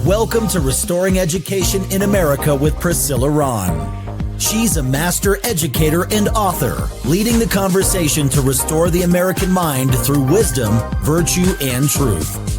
Welcome to Restoring Education in America with Priscilla Rahn. She's a master educator and author, leading the conversation to restore the American mind through wisdom, virtue, and truth.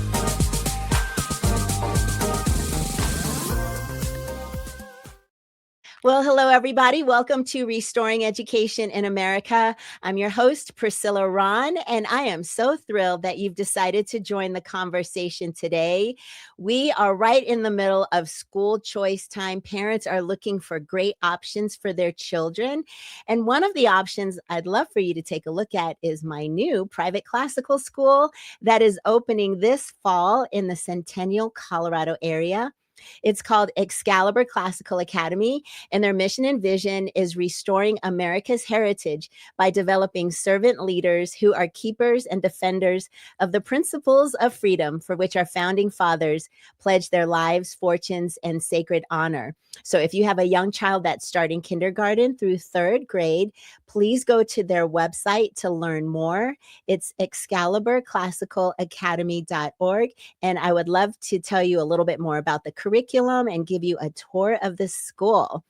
Well, hello, everybody. Welcome to Restoring Education in America. I'm your host, Priscilla Rahn, and I am so thrilled that you've decided to join the conversation today. We are right in the middle of school choice time. Parents are looking for great options for their children. And one of the options I'd love for you to take a look at is my new private classical school that is opening this fall in the Centennial, Colorado area. It's called Excalibur Classical Academy, and their mission and vision is restoring America's heritage by developing servant leaders who are keepers and defenders of the principles of freedom for which our founding fathers pledged their lives, fortunes, and sacred honor. So if you have a young child that's starting kindergarten through third grade, please go to their website to learn more. It's excaliburclassicalacademy.org. And I would love to tell you a little bit more about the curriculum and give you a tour of the school.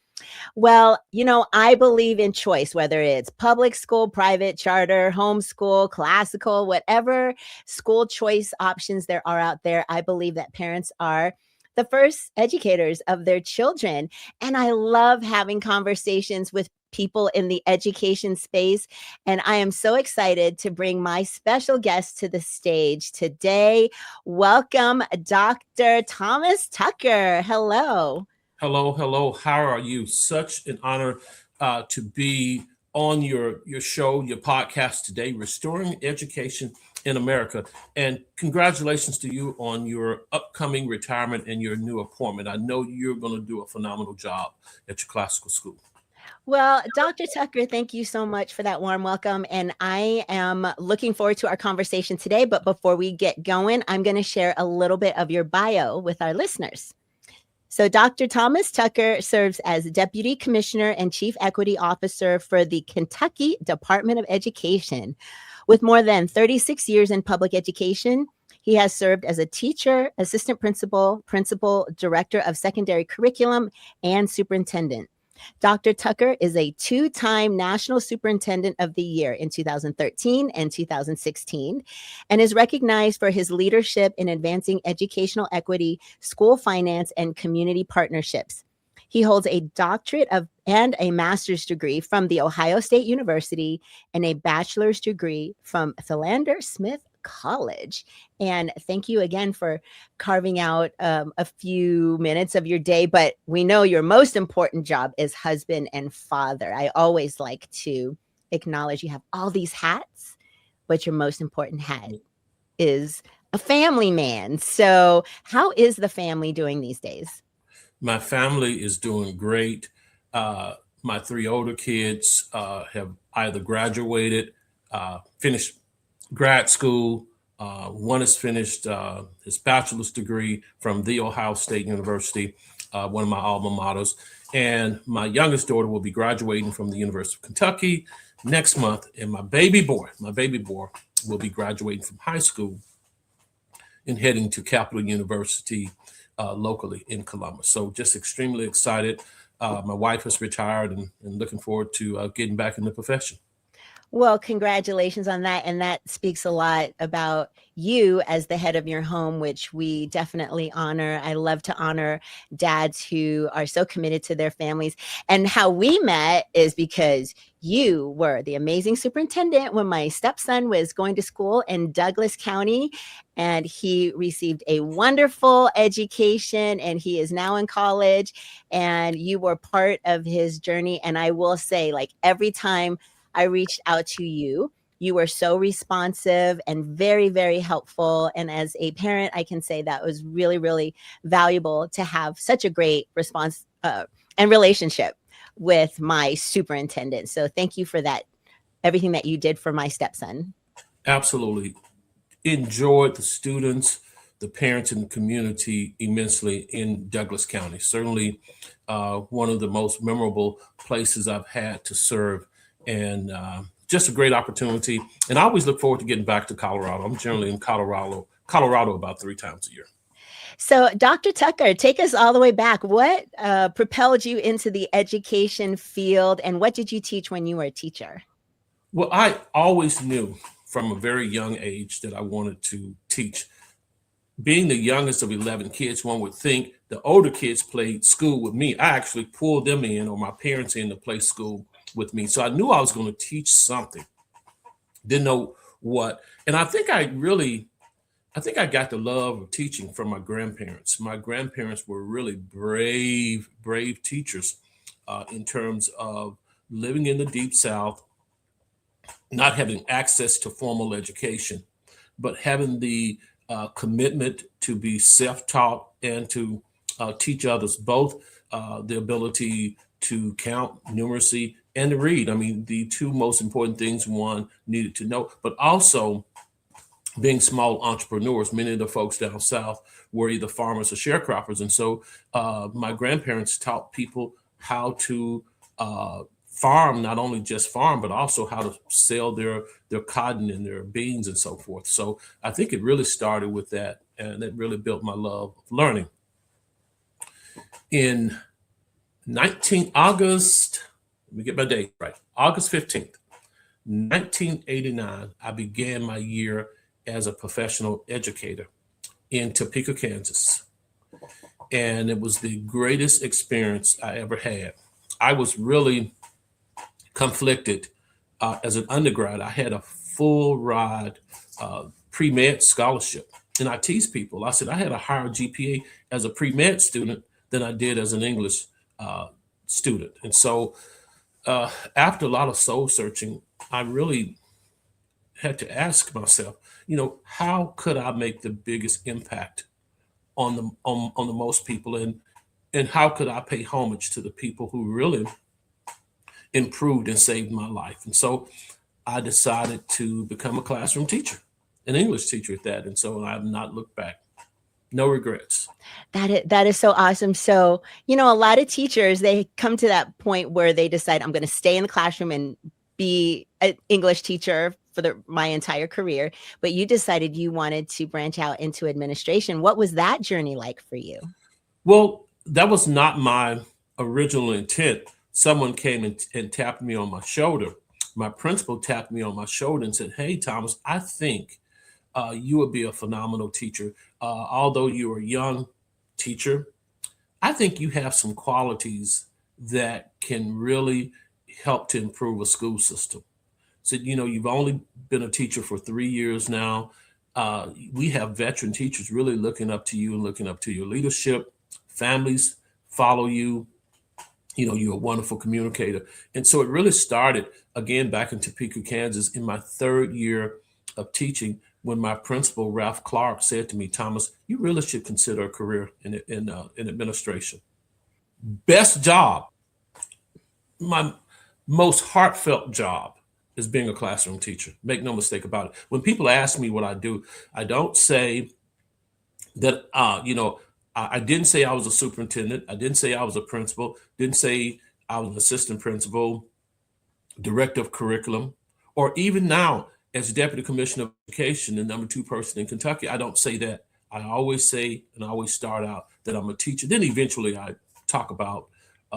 Well, I believe in choice, whether it's public school, private, charter, homeschool, classical, whatever school choice options there are out there. I believe that parents are the first educators of their children. And I love having conversations with people in the education space. And I am so excited to bring my special guest to the stage today. Welcome, Dr. Thomas Tucker. Hello. Hello. How are you? Such an honor to be on your show, your podcast today, Restoring Education in America. And congratulations to you on your upcoming retirement and your new appointment. I know you're going to do a phenomenal job at your classical school. Well, Dr. Tucker, thank you so much for that warm welcome. And I am looking forward to our conversation today. But before we get going, I'm going to share a little bit of your bio with our listeners. So Dr. Thomas Tucker serves as Deputy Commissioner and Chief Equity Officer for the Kentucky Department of Education. With more than 36 years in public education, he has served as a teacher, assistant principal, director of secondary curriculum, and superintendent. Dr. Tucker is a two-time National Superintendent of the Year in 2013 and 2016, and is recognized for his leadership in advancing educational equity, school finance, and community partnerships. He holds a doctorate and a master's degree from The Ohio State University and a bachelor's degree from Philander Smith College. And thank you again for carving out a few minutes of your day. But we know your most important job is husband and father. I always like to acknowledge you have all these hats, but your most important hat is a family man. So how is the family doing these days? My family is doing great. My three older kids have either graduated, finished grad school. One has finished his bachelor's degree from The Ohio State University, one of my alma maters. And my youngest daughter will be graduating from the University of Kentucky next month. And my baby boy will be graduating from high school and heading to Capital University locally in Columbus. So just extremely excited. My wife has retired and looking forward to getting back in the profession. Well, congratulations on that. And that speaks a lot about you as the head of your home, which we definitely honor. I love to honor dads who are so committed to their families. And how we met is because you were the amazing superintendent when my stepson was going to school in Douglas County, and he received a wonderful education, and he is now in college, and you were part of his journey. And I will say, like, every time I reached out to you, you were so responsive and very, very helpful. And as a parent, I can say that was really, really valuable to have such a great response and relationship with my superintendent. So thank you for that, everything that you did for my stepson. Absolutely. Enjoyed the students, the parents, and the community immensely in Douglas County. Certainly one of the most memorable places I've had to serve. And just a great opportunity. And I always look forward to getting back to Colorado. I'm generally in Colorado about 3 times a year. So, Dr. Tucker, take us all the way back. What propelled you into the education field, and what did you teach when you were a teacher? Well, I always knew from a very young age that I wanted to teach. Being the youngest of 11 kids, one would think the older kids played school with me. I actually pulled them in, or my parents in, to play school with me. So I knew I was going to teach something. Didn't know what. And I think I got the love of teaching from my grandparents. My grandparents were really brave teachers in terms of living in the Deep South, not having access to formal education, but having the commitment to be self-taught and to teach others both the ability to count, numeracy, and to read. I mean, the two most important things one needed to know, but also being small entrepreneurs. Many of the folks down south were either farmers or sharecroppers. And so my grandparents taught people how to farm, not only just farm, but also how to sell their cotton and their beans and so forth. So I think it really started with that, and it really built my love of learning. In August, let me get my date right, August 15th, 1989, I began my year as a professional educator in Topeka, Kansas. And it was the greatest experience I ever had. I was really conflicted as an undergrad. I had a full ride pre-med scholarship. And I tease people, I said, I had a higher GPA as a pre-med student than I did as an English student. And so after a lot of soul searching, I really had to ask myself, how could I make the biggest impact on the most people, and how could I pay homage to the people who really improved and saved my life? And so I decided to become a classroom teacher, an English teacher at that. And so I have not looked back. No regrets. That is so awesome. So, a lot of teachers, they come to that point where they decide, I'm going to stay in the classroom and be an English teacher for my entire career. But you decided you wanted to branch out into administration. What was that journey like for you? Well, that was not my original intent. Someone came and tapped me on my shoulder. My principal tapped me on my shoulder and said, "Hey, Thomas, I think you would be a phenomenal teacher. Although you're a young teacher, I think you have some qualities that can really help to improve a school system." So, you've only been a teacher for 3 years now. We have veteran teachers really looking up to you and looking up to your leadership. Families follow you. You're a wonderful communicator. And so it really started again back in Topeka, Kansas, in my 3rd year of teaching, when my principal, Ralph Clark, said to me, "Thomas, you really should consider a career in administration." Best job, my most heartfelt job, is being a classroom teacher. Make no mistake about it. When people ask me what I do, I don't say that, I didn't say I was a superintendent. I didn't say I was a principal. Didn't say I was an assistant principal, director of curriculum, or even now as deputy commissioner of education, the number 2 person in Kentucky. I don't say that. I always say, and I always start out, that I'm a teacher. Then eventually I talk about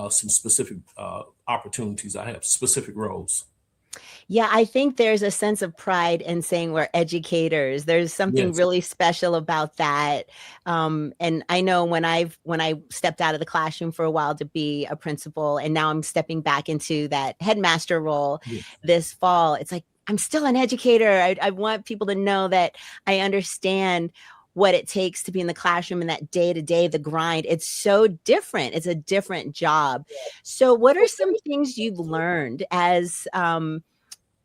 some specific opportunities I have, specific roles. Yeah, I think there's a sense of pride in saying we're educators. There's something Yes. really special about that. And I know when I stepped out of the classroom for a while to be a principal, and now I'm stepping back into that headmaster role Yes. this fall, it's like, I'm still an educator. I want people to know that I understand what it takes to be in the classroom and that day-to-day, the grind. It's so different. It's a different job. So what are some things you've learned as an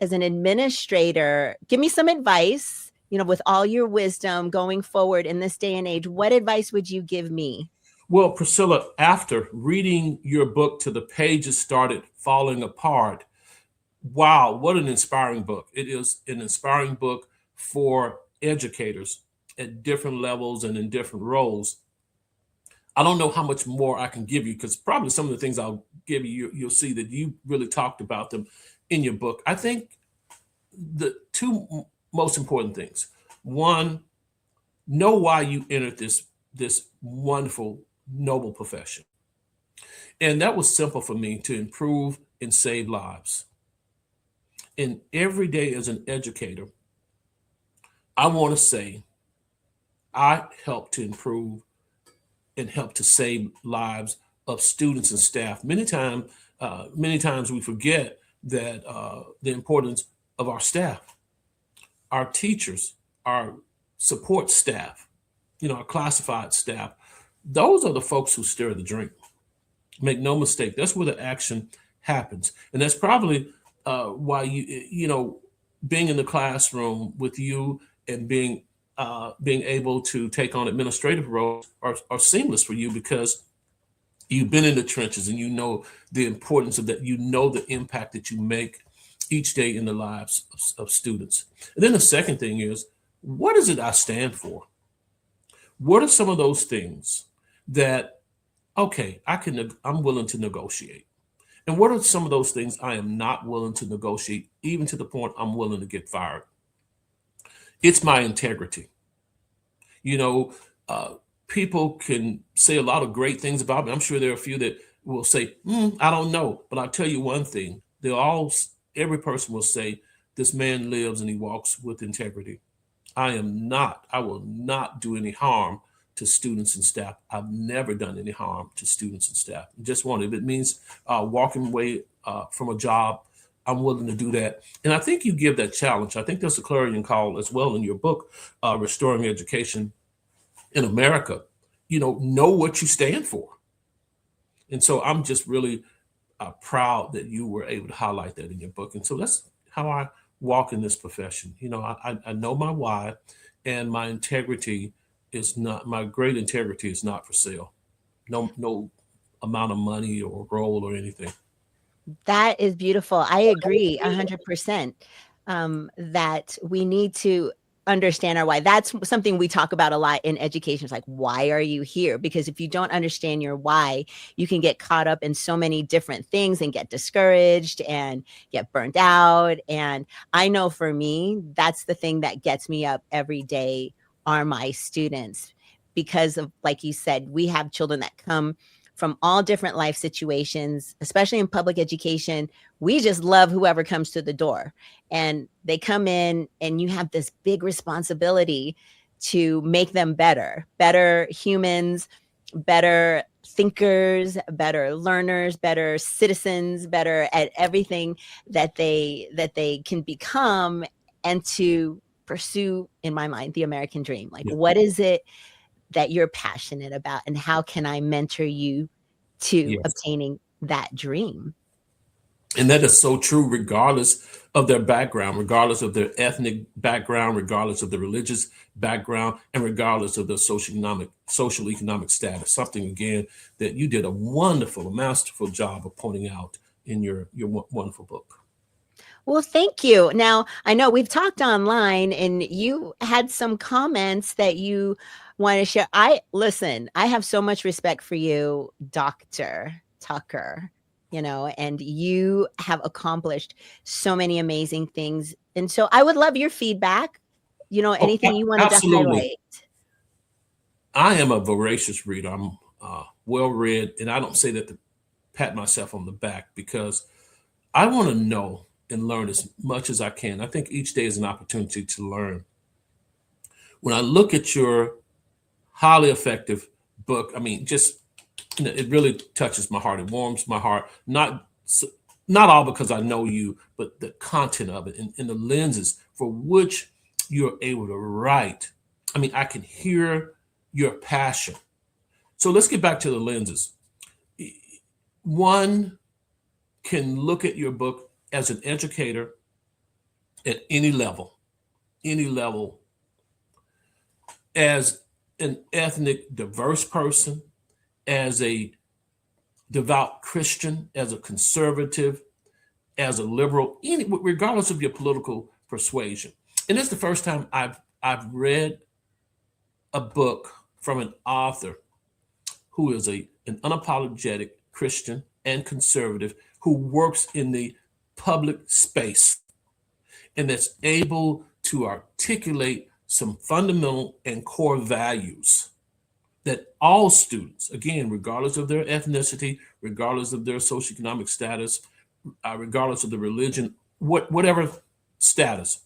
administrator? Give me some advice, with all your wisdom going forward in this day and age. What advice would you give me? Well, Priscilla, after reading your book till the pages started falling apart, wow, what an inspiring book. It is an inspiring book for educators at different levels and in different roles. I don't know how much more I can give you, because probably some of the things I'll give you, you'll see that you really talked about them in your book. I think the 2 most important things: one, know why you entered this this wonderful, noble profession. And that was simple for me to improve and save lives. And every day as an educator, I want to say I help to improve and help to save lives of students and staff. Many times we forget that the importance of our staff, our teachers, our support staff, our classified staff. Those are the folks who stir the drink. Make no mistake, that's where the action happens, and that's probably why being in the classroom with you and being able to take on administrative roles are seamless for you, because you've been in the trenches and you know the importance of that. You know the impact that you make each day in the lives of students. And then the second thing is, what is it I stand for? What are some of those things that, okay, I'm willing to negotiate? And what are some of those things I am not willing to negotiate, even to the point I'm willing to get fired? It's my integrity. People can say a lot of great things about me. I'm sure there are a few that will say, I don't know. But I'll tell you one thing. Every person will say, this man lives and he walks with integrity. I will not do any harm to students and staff. I've never done any harm to students and staff. Just one. If it means walking away from a job, I'm willing to do that. And I think you give that challenge. I think there's a clarion call as well in your book, Restoring Education in America. Know what you stand for. And so I'm just really proud that you were able to highlight that in your book. And so that's how I walk in this profession. I know my why, and my great integrity is not for sale. No amount of money or role or anything. That is beautiful. I agree 100% that we need to understand our why. That's something we talk about a lot in education. It's like, why are you here? Because if you don't understand your why, you can get caught up in so many different things and get discouraged and get burnt out. And I know for me, that's the thing that gets me up every day are my students. Because of, like you said, we have children that come from all different life situations, especially in public education. We just love whoever comes to the door, and they come in, and you have this big responsibility to make them better humans, better thinkers, better learners, better citizens, better at everything that they can become, and to pursue, in my mind, the American dream. Like, what is it that you're passionate about, and how can I mentor you to obtaining that dream? And that is so true, regardless of their background, regardless of their ethnic background, regardless of their religious background, and regardless of their social economic status. Something, again, that you did a masterful job of pointing out in your wonderful book. Well, thank you. Now, I know we've talked online, and you had some comments that you want to share. I have so much respect for you, Dr. Tucker, and you have accomplished so many amazing things. And so I would love your feedback, anything you wanted to highlight. I am a voracious reader. I'm well-read, and I don't say that to pat myself on the back, because I want to know and learn as much as I can. I think each day is an opportunity to learn. When I look at your highly effective book, it really touches my heart. It warms my heart. Not all because I know you, but the content of it and the lenses for which you're able to write. I can hear your passion. So let's get back to the lenses. One can look at your book as an educator at any level, as an ethnic diverse person, as a devout Christian, as a conservative, as a liberal, regardless of your political persuasion. And it's the first time I've read a book from an author who is an unapologetic Christian and conservative, who works in the public space, and that's able to articulate some fundamental and core values that all students, again, regardless of their ethnicity, regardless of their socioeconomic status, regardless of the religion, whatever status,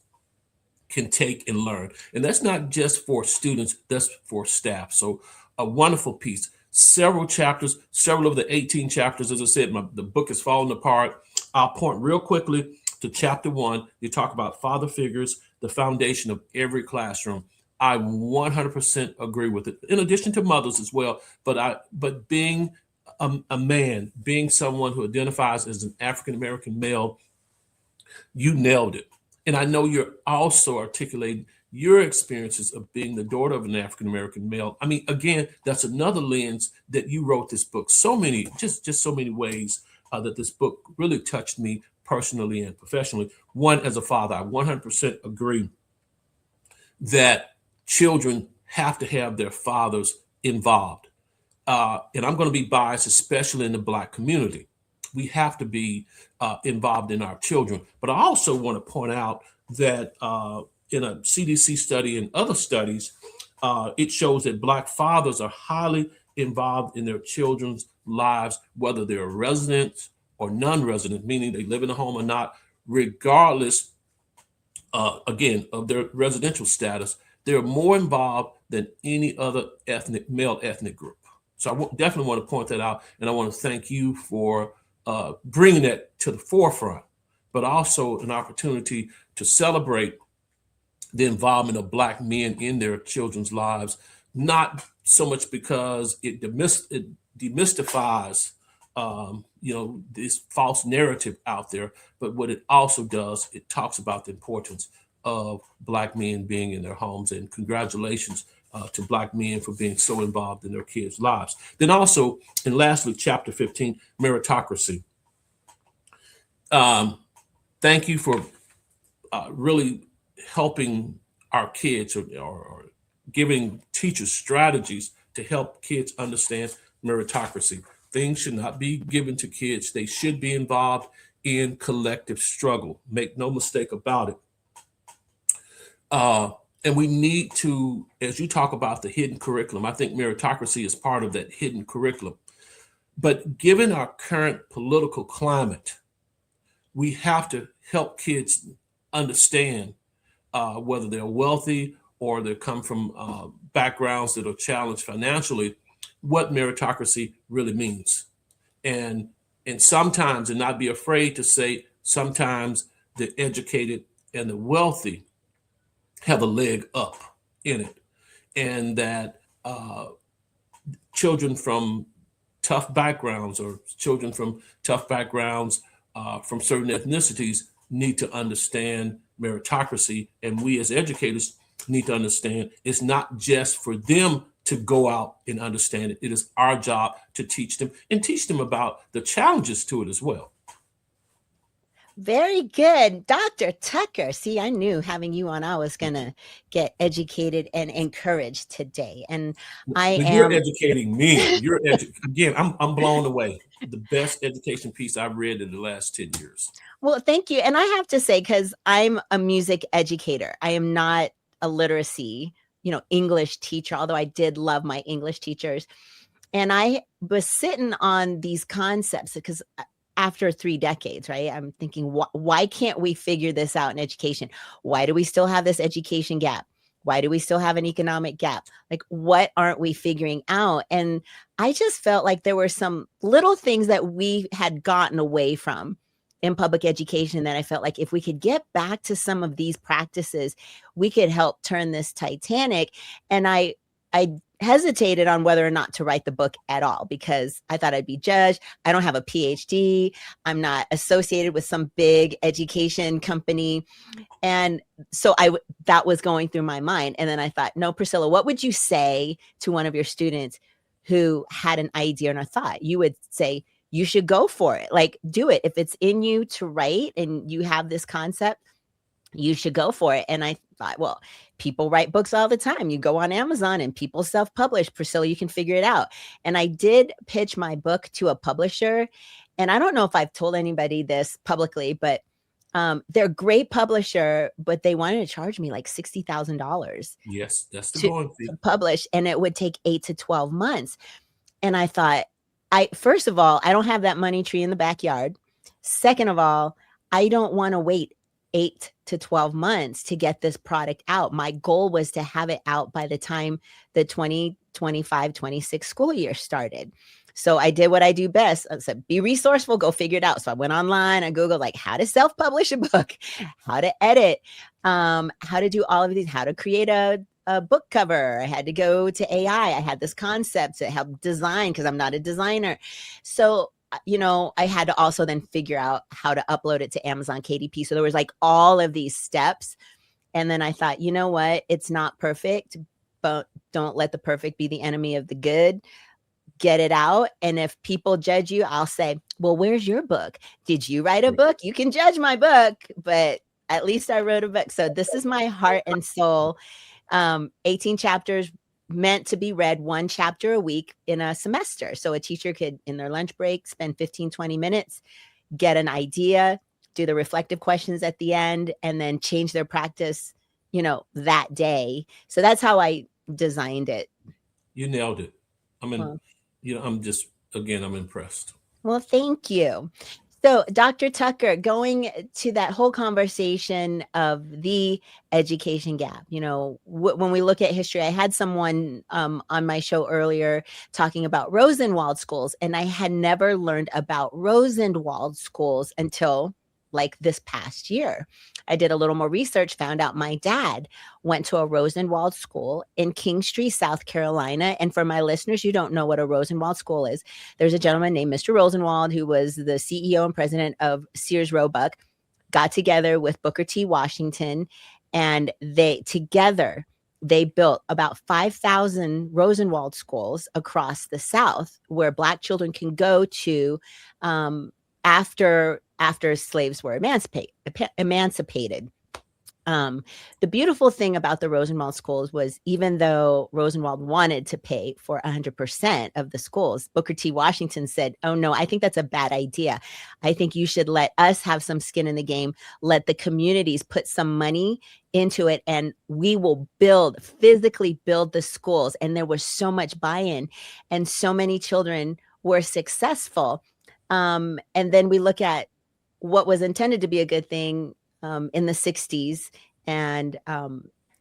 can take and learn. And that's not just for students, that's for staff. So a wonderful piece. Several chapters, several of the 18 chapters, as I said, the book is falling apart. I'll point real quickly to chapter 1. You talk about father figures, the foundation of every classroom. I 100% agree with it. In addition to mothers as well, but being a man, being someone who identifies as an African American male, you nailed it. And I know you're also articulating your experiences of being the daughter of an African American male. I mean, again, that's another lens that you wrote this book. So many, just so many ways that this book really touched me personally and professionally. One, as a father, I 100% agree that children have to have their fathers involved. And I'm going to be biased, especially in the Black community. We have to be involved in our children. But I also want to point out that in a CDC study and other studies, it shows that Black fathers are highly involved in their children's lives, whether they're residents or non-resident, meaning they live in a home or not, regardless, again, of their residential status. They're more involved than any other male ethnic group. So I definitely want to point that out, and I want to thank you for bringing that to the forefront, but also an opportunity to celebrate the involvement of Black men in their children's lives, not so much because it demystifies this false narrative out there, but what it also does, it talks about the importance of Black men being in their homes. And congratulations to Black men for being so involved in their kids' lives. Then also, and lastly, chapter 15, meritocracy. Thank you for really helping our kids or giving teachers strategies to help kids understand meritocracy. Things should not be given to kids. They should be involved in collective struggle. Make no mistake about it. And we need to, as you talk about the hidden curriculum, I think meritocracy is part of that hidden curriculum. But given our current political climate, we have to help kids understand whether they're wealthy or they come from backgrounds that are challenged financially, what meritocracy really means. And sometimes, and not be afraid to say, sometimes the educated and the wealthy have a leg up in it, and that children from tough backgrounds or children from tough backgrounds from certain ethnicities need to understand meritocracy. And we as educators need to understand it's not just for them to go out and understand it. It is our job to teach them and teach them about the challenges to it as well. Very good. Dr. Tucker. See, I knew having you on, I was going to get educated and encouraged today. And You're educating me. Again, I'm blown away. The best education piece I've read in the last 10 years. Well, thank you. And I have to say, because I'm a music educator, I am not a literacy, English teacher, although I did love my English teachers. And I was sitting on these concepts because after 3 decades, right? I'm thinking, why can't we figure this out in education? Why do we still have this education gap? Why do we still have an economic gap? Like, what aren't we figuring out? And I just felt like there were some little things that we had gotten away from in public education that I felt like if we could get back to some of these practices, we could help turn this Titanic. And I hesitated on whether or not to write the book at all because I thought I'd be judged. I don't have a PhD. I'm not associated with some big education company. And so that was going through my mind. And then I thought, no, Priscilla, what would you say to one of your students who had an idea and a thought? You would say, you should go for it. Like, do it. If it's in you to write and you have this concept, you should go for it. And I thought, well, people write books all the time. You go on Amazon and people self-publish. Priscilla, you can figure it out. And I did pitch my book to a publisher. And I don't know if I've told anybody this publicly, but They're a great publisher, but they wanted to charge me like $60,000 Yes, that's the to going fee. publish, and it would take 8 to 12 months. And I thought, first of all, I don't have that money tree in the backyard. Second of all, I don't want to wait 8 to 12 months to get this product out. My goal was to have it out by the time the 2025-26 school year started. So I did what I do best. I said, be resourceful, go figure it out. So I went online, I Googled like how to self-publish a book, how to edit, how to do all of these, how to create a book cover. I had to go to AI. I had this concept to help design because I'm not a designer. So, I had to also then figure out how to upload it to Amazon KDP. So there was like all of these steps. And then I thought, you know what? It's not perfect, but don't let the perfect be the enemy of the good. Get it out. And if people judge you, I'll say, well, where's your book? Did you write a book? You can judge my book, but at least I wrote a book. So this is my heart and soul. 18 chapters meant to be read, 1 chapter a week in a semester. So a teacher could, in their lunch break, spend 15, 20 minutes, get an idea, do the reflective questions at the end, and then change their practice, that day. So that's how I designed it. You nailed it. I'm impressed. Well, thank you. So, Dr. Tucker, going to that whole conversation of the education gap, when we look at history, I had someone on my show earlier talking about Rosenwald schools, and I had never learned about Rosenwald schools until like this past year. I did a little more research, found out my dad went to a Rosenwald school in Kingstree, South Carolina. And for my listeners who don't know what a Rosenwald school is, there's a gentleman named Mr. Rosenwald who was the CEO and president of Sears Roebuck, got together with Booker T. Washington, and they built about 5,000 Rosenwald schools across the South where Black children can go to after slaves were emancipated. The beautiful thing about the Rosenwald schools was, even though Rosenwald wanted to pay for 100% of the schools, Booker T. Washington said, oh no, I think that's a bad idea. I think you should let us have some skin in the game, let the communities put some money into it, and we will physically build the schools. And there was so much buy-in, and so many children were successful. And then we look at what was intended to be a good thing in the 60s, and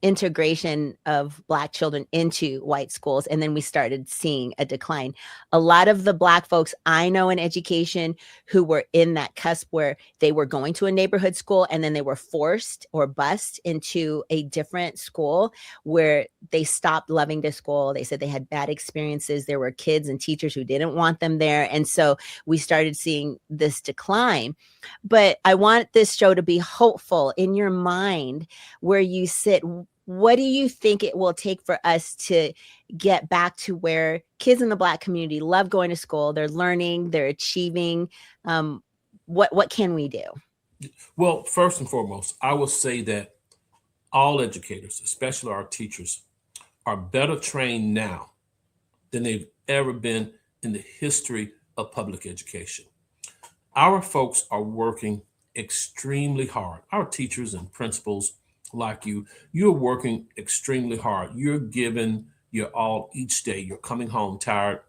integration of Black children into white schools. And then we started seeing a decline. A lot of the Black folks I know in education who were in that cusp where they were going to a neighborhood school and then they were forced or bused into a different school where they stopped loving the school. They said they had bad experiences. There were kids and teachers who didn't want them there. And so we started seeing this decline. But I want this show to be hopeful in your mind where you sit. What do you think it will take for us to get back to where kids in the Black community love going to school, they're learning, they're achieving? What can we do? Well, first and foremost, I will say that all educators, especially our teachers, are better trained now than they've ever been in the history of public education. Our folks are working extremely hard. Our teachers and principals like you're working extremely hard. You're giving your all each day. You're coming home tired.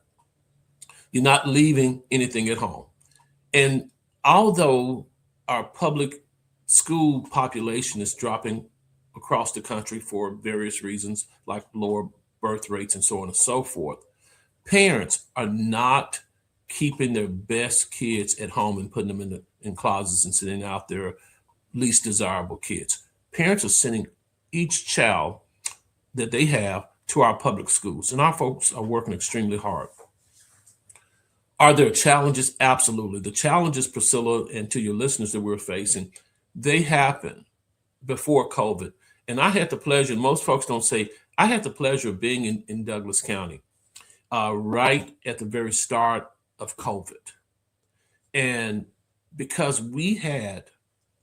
You're not leaving anything at home. And although our public school population is dropping across the country for various reasons, like lower birth rates and so on and so forth, parents are not keeping their best kids at home and putting them in closets and sending out their least desirable kids. Parents are sending each child that they have to our public schools, and our folks are working extremely hard. Are there challenges? Absolutely. The challenges, Priscilla, and to your listeners that we're facing, they happened before COVID. And I had the pleasure, and most folks don't say, I had the pleasure of being in Douglas County right at the very start of COVID. And because we had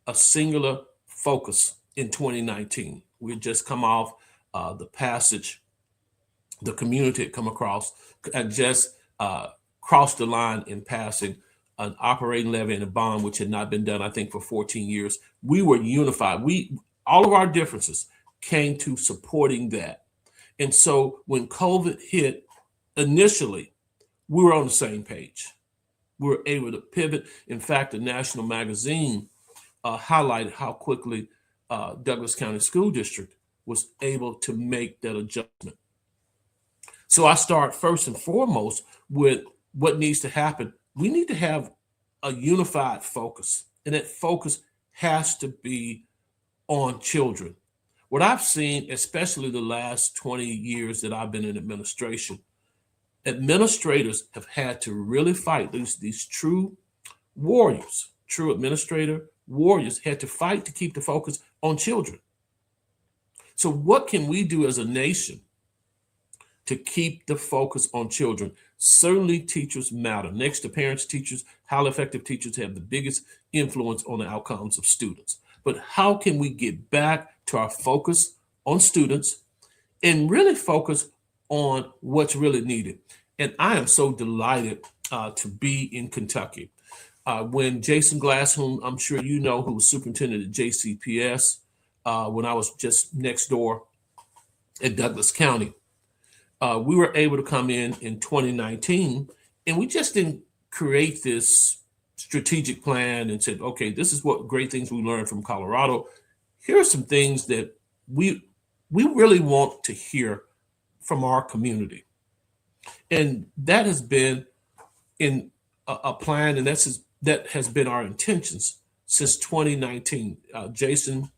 a singular focus in 2019, we had just come off the passage, the community had come across and just crossed the line in passing an operating levy and a bond, which had not been done, I think, for 14 years. We were unified. All of our differences came to supporting that. And so when COVID hit, initially, we were on the same page. We were able to pivot. In fact, the national magazine highlighted how quickly Douglas County School District was able to make that adjustment. So I start first and foremost with what needs to happen. We need to have a unified focus, and that focus has to be on children. What I've seen, especially the last 20 years that I've been in administration, administrators have had to really fight. These true warriors, true administrator warriors had to fight to keep the focus on children. So what can we do as a nation to keep the focus on children? Certainly teachers matter. Next to parents, teachers, highly effective teachers have the biggest influence on the outcomes of students. But how can we get back to our focus on students and really focus on what's really needed? And I am so delighted to be in Kentucky. When Jason Glass, whom I'm sure you know, who was superintendent at JCPS, when I was just next door at Douglas County, we were able to come in 2019, and we just didn't create this strategic plan and said, okay, this is what great things we learned from Colorado. Here are some things that we really want to hear from our community. And that has been in a plan, and that has been our intentions since 2019. Jason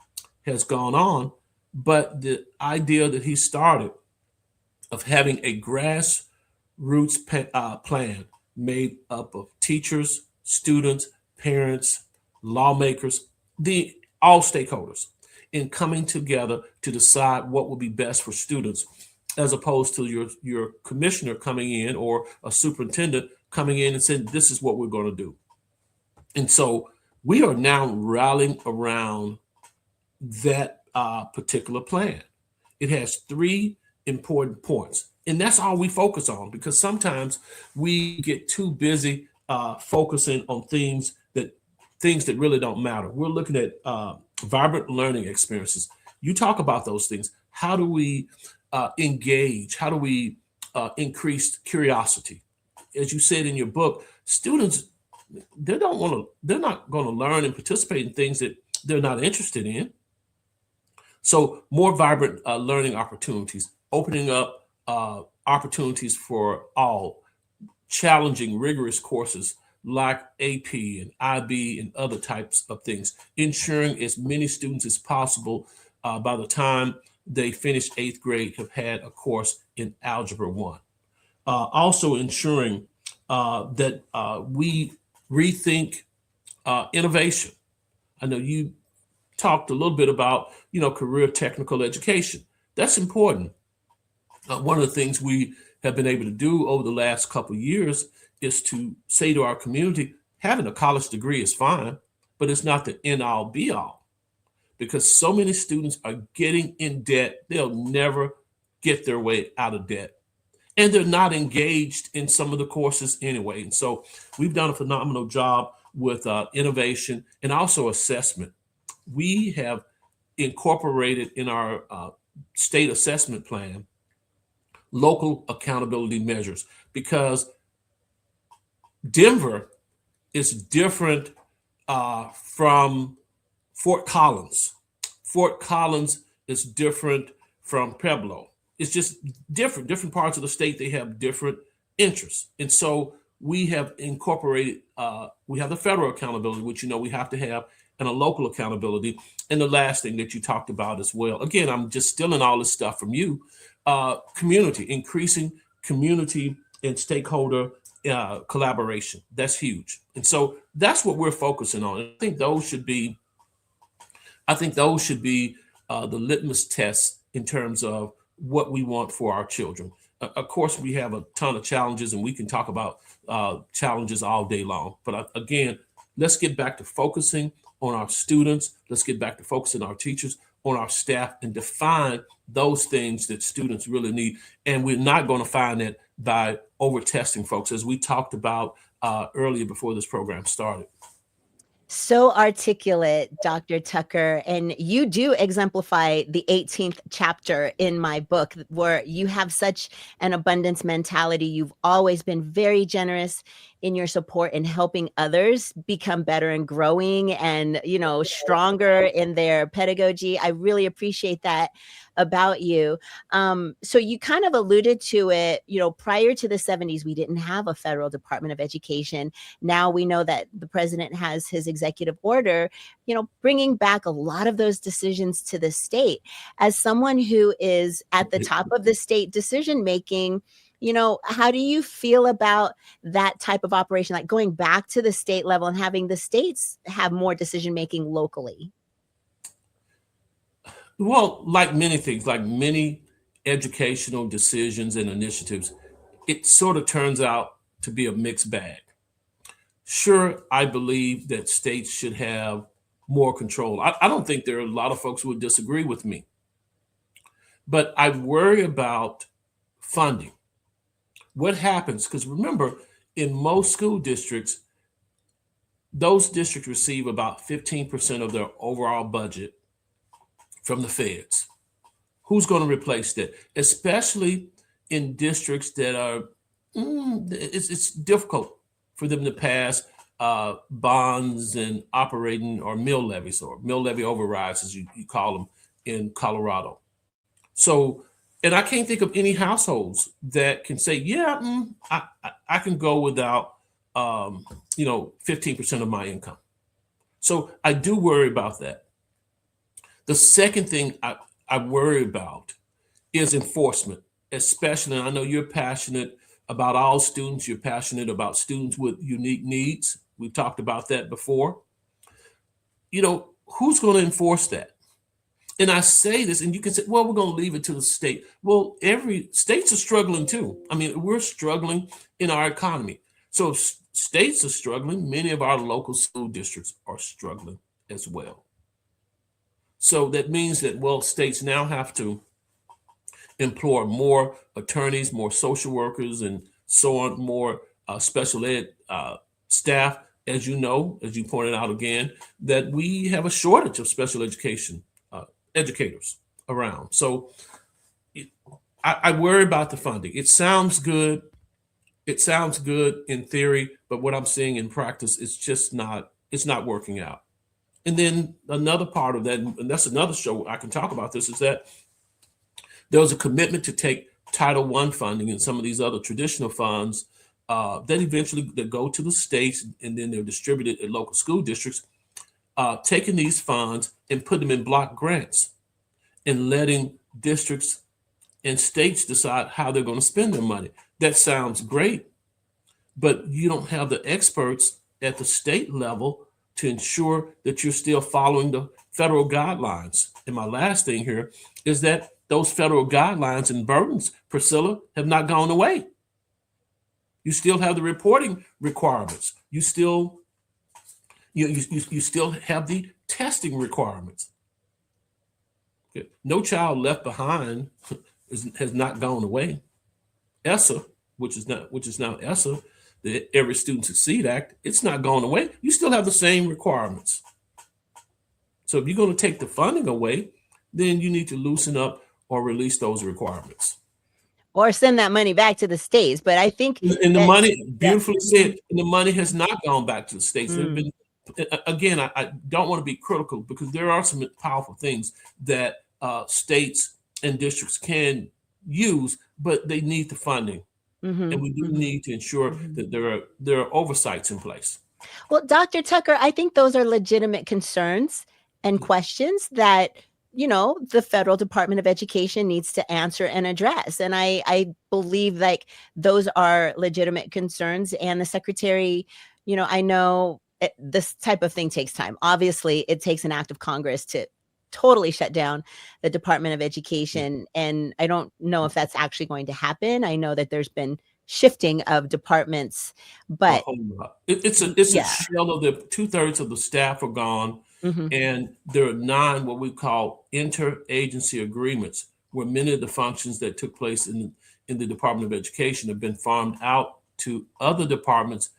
has gone on, but the idea that he started of having a grassroots plan made up of teachers, students, parents, lawmakers, all stakeholders, in coming together to decide what would be best for students, as opposed to your commissioner coming in or a superintendent coming in and saying, this is what we're going to do. And so we are now rallying around that particular plan. It has 3 important points, and that's all we focus on, because sometimes we get too busy focusing on things that really don't matter. We're looking at vibrant learning experiences. You talk about those things. How do we engage? How do we increase curiosity? As you said in your book, students, they're not going to learn and participate in things that they're not interested in. So more vibrant learning opportunities, opening up opportunities for all, challenging rigorous courses like AP and IB and other types of things, ensuring as many students as possible by the time they finish 8th grade have had a course in Algebra 1. Also ensuring that we rethink innovation. I know you talked a little bit about, career technical education. That's important. One of the things we have been able to do over the last couple of years is to say to our community, having a college degree is fine, but it's not the end all be all, because so many students are getting in debt. They'll never get their way out of debt. And they're not engaged in some of the courses anyway. And so we've done a phenomenal job with innovation and also assessment. We have incorporated in our state assessment plan local accountability measures, because Denver is different from Fort Collins. Fort Collins is different from Pueblo. It's just different parts of the state. They have different interests. And so we have incorporated, we have the federal accountability, which, we have to have, and a local accountability. And the last thing that you talked about as well, again, I'm just stealing all this stuff from you, community, increasing community and stakeholder collaboration. That's huge. And so that's what we're focusing on. I think those should be the litmus tests in terms of what we want for our children. Of course, we have a ton of challenges, and we can talk about challenges all day long. But again, let's get back to focusing on our students. Let's get back to focusing on our teachers, on our staff, and define those things that students really need. And we're not going to find that by over testing folks. As we talked about earlier before this program started. So articulate, Dr. Tucker. And you do exemplify the 18th chapter in my book, where you have such an abundance mentality. You've always been very generous in your support in helping others become better and growing and, stronger in their pedagogy. I really appreciate that about you. So you kind of alluded to it, prior to the 70s, we didn't have a federal Department of Education. Now we know that the president has his executive order, bringing back a lot of those decisions to the state. As someone who is at the top of the state decision making, how do you feel about that type of operation, like going back to the state level and having the states have more decision making locally? Well, like many things, like many educational decisions and initiatives, it sort of turns out to be a mixed bag. Sure, I believe that states should have more control. I don't think there are a lot of folks who would disagree with me, but I worry about funding. What happens? Because remember, in most school districts, those districts receive about 15% of their overall budget from the feds. Who's going to replace that? Especially in districts that are, it's difficult for them to pass bonds and operating or mill levies or mill levy overrides, as you call them in Colorado. So, and I can't think of any households that can say, yeah, I can go without, 15% of my income. So I do worry about that. The second thing I worry about is enforcement, especially, and I know you're passionate about all students. You're passionate about students with unique needs. We talked about that before. Who's going to enforce that? And I say this, and you can say, well, we're going to leave it to the state. Well, every states are struggling too. I mean, we're struggling in our economy. So if states are struggling, many of our local school districts are struggling as well. So that means that, states now have to employ more attorneys, more social workers, and so on, more special ed staff. As you know, as you pointed out again, that we have a shortage of special education educators around. So I worry about the funding. It sounds good. It sounds good in theory, but what I'm seeing in practice, it's not working out. And then another part of that, and that's another show I can talk about this, is that there was a commitment to take Title I funding and some of these other traditional funds that eventually they go to the states and then they're distributed at local school districts, taking these funds and put them in block grants and letting districts and states decide how they're going to spend their money. That sounds great, but you don't have the experts at the state level to ensure that you're still following the federal guidelines. And my last thing here is that those federal guidelines and burdens, Priscilla, have not gone away. You still have the reporting requirements. You still have the testing requirements. Okay. No Child Left Behind has not gone away. ESSA, which is now ESSA, the Every Student Succeed Act, it's not gone away. You still have the same requirements. So if you're going to take the funding away, then you need to loosen up or release those requirements. Or send that money back to the states. But I think and the money, beautifully said, and the money has not gone back to the states. There have been, again, I don't want to be critical because there are some powerful things that states and districts can use, but they need the funding. And we do need to ensure that there are oversights in place. Well, Dr. Tucker, I think those are legitimate concerns and questions that, the federal Department of Education needs to answer and address. And I believe like those are legitimate concerns. And the secretary, I know this type of thing takes time. Obviously, it takes an act of Congress to totally shut down the Department of Education. And I don't know if that's actually going to happen. I know that there's been shifting of departments, but it's a shell of the 2/3 of the staff are gone. And there are 9 what we call interagency agreements, where many of the functions that took place in the Department of Education have been farmed out to other departments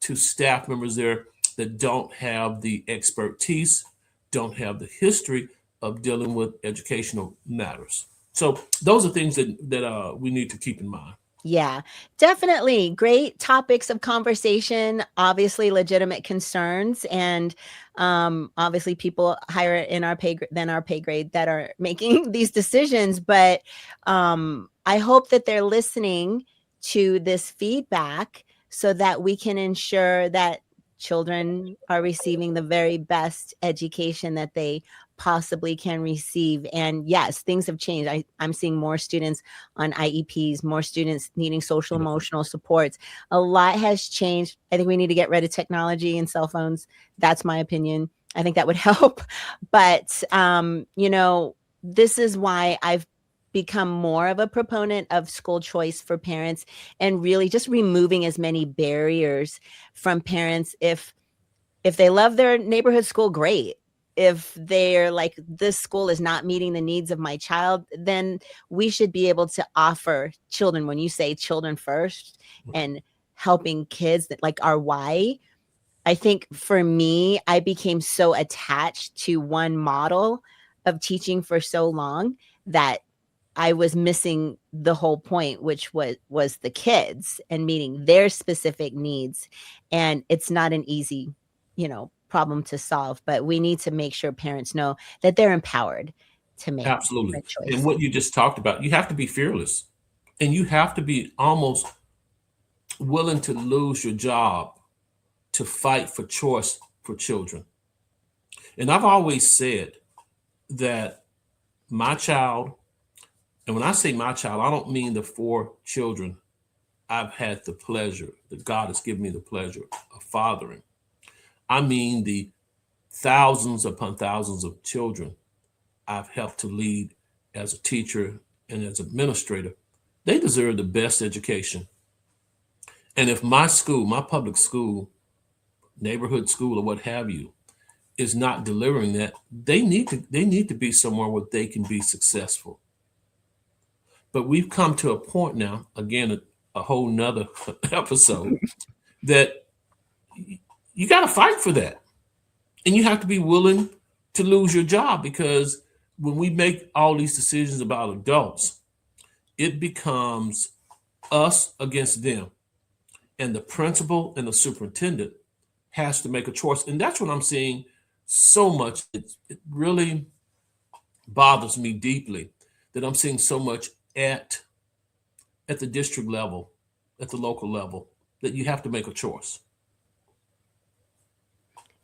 to staff members there that don't have the expertise, don't have the history of dealing with educational matters. So those are things that we need to keep in mind. Yeah, definitely. Great topics of conversation, obviously legitimate concerns, and obviously people higher in our than our pay grade that are making these decisions. But I hope that they're listening to this feedback so that we can ensure that children are receiving the very best education that they possibly can receive. And yes, things have changed. I'm seeing more students on IEPs, more students needing social emotional supports. A lot has changed. I think we need to get rid of technology and cell phones. That's my opinion. I think that would help. But, this is why I've become more of a proponent of school choice for parents and really just removing as many barriers from parents. If they love their neighborhood school, great. If they're like, this school is not meeting the needs of my child, then we should be able to offer children, when you say children first and helping kids, that like our why. I think for me, I became so attached to one model of teaching for so long that I was missing the whole point, which was the kids and meeting their specific needs. And it's not an easy, problem to solve, but we need to make sure parents know that they're empowered to make Absolutely. a choice. And what you just talked about, you have to be fearless, and you have to be almost willing to lose your job to fight for choice for children. And I've always said that my child, and when I say my child, I don't mean the 4 children I've had the pleasure, that God has given me the pleasure of fathering. I mean the thousands upon thousands of children I've helped to lead as a teacher and as administrator. They deserve the best education. And if my school, my public school, neighborhood school, or what have you, is not delivering that, they need to be somewhere where they can be successful. But we've come to a point now, again, a whole nother episode, that you got to fight for that. And you have to be willing to lose your job, because when we make all these decisions about adults, it becomes us against them. And the principal and the superintendent has to make a choice. And that's what I'm seeing so much. It really bothers me deeply that I'm seeing so much at the district level, at the local level, that you have to make a choice.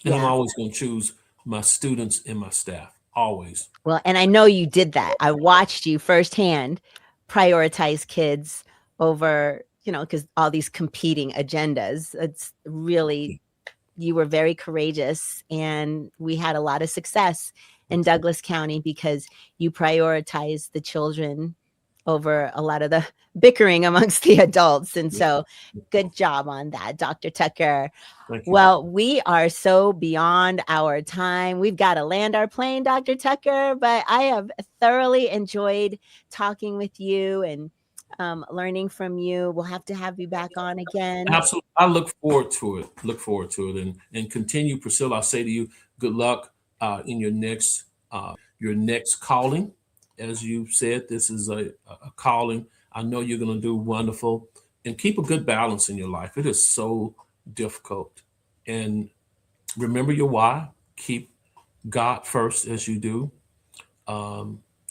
And I'm always going to choose my students and my staff, always. Well, and I know you did that. I watched you firsthand prioritize kids over, because all these competing agendas. It's really, you were very courageous, and we had a lot of success in Douglas County because you prioritized the children over a lot of the bickering amongst the adults. And so good job on that, Dr. Tucker. Well, we are so beyond our time. We've got to land our plane, Dr. Tucker, but I have thoroughly enjoyed talking with you and learning from you. We'll have to have you back on again. Absolutely. I look forward to it. And continue, Priscilla. I say to you, good luck in your next calling. As you said, this is a calling. I know you're going to do wonderful, and keep a good balance in your life. It is so difficult. And remember your why. Keep God first as you do.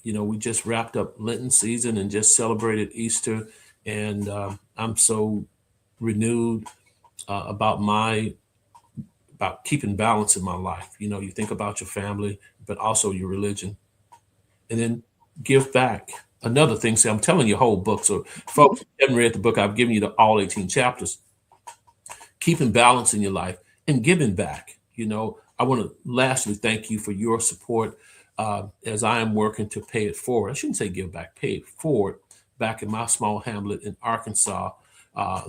We just wrapped up Lenten season and just celebrated Easter. And I'm so renewed about keeping balance in my life. You think about your family, but also your religion. And then give back. Another thing, I'm telling you a whole book. So folks who haven't read the book, I've given you all 18 chapters. Keeping balance in your life and giving back. I want to lastly thank you for your support as I am working to pay it forward. I shouldn't say give back, pay it forward. Back in my small hamlet in Arkansas,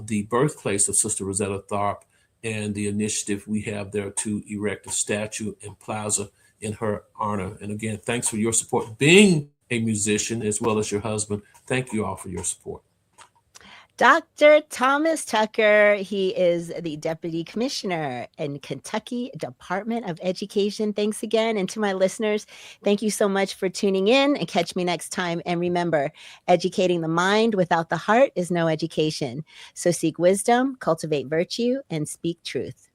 the birthplace of Sister Rosetta Tharpe, and the initiative we have there to erect a statue and plaza in her honor. And again, thanks for your support. Being a musician as well as your husband, thank you all for your support. Dr. Thomas Tucker. He is the Deputy Commissioner in Kentucky Department of Education. Thanks again. And to my listeners, thank you so much for tuning in, and catch me next time. And remember, educating the mind without the heart is no education. So seek wisdom, cultivate virtue, and speak truth.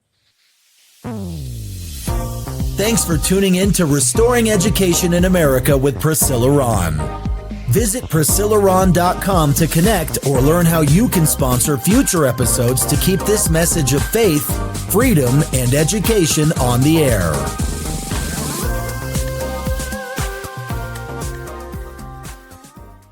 Thanks for tuning in to Restoring Education in America with Priscilla Rahn. Visit PriscillaRahn.com to connect or learn how you can sponsor future episodes to keep this message of faith, freedom, and education on the air.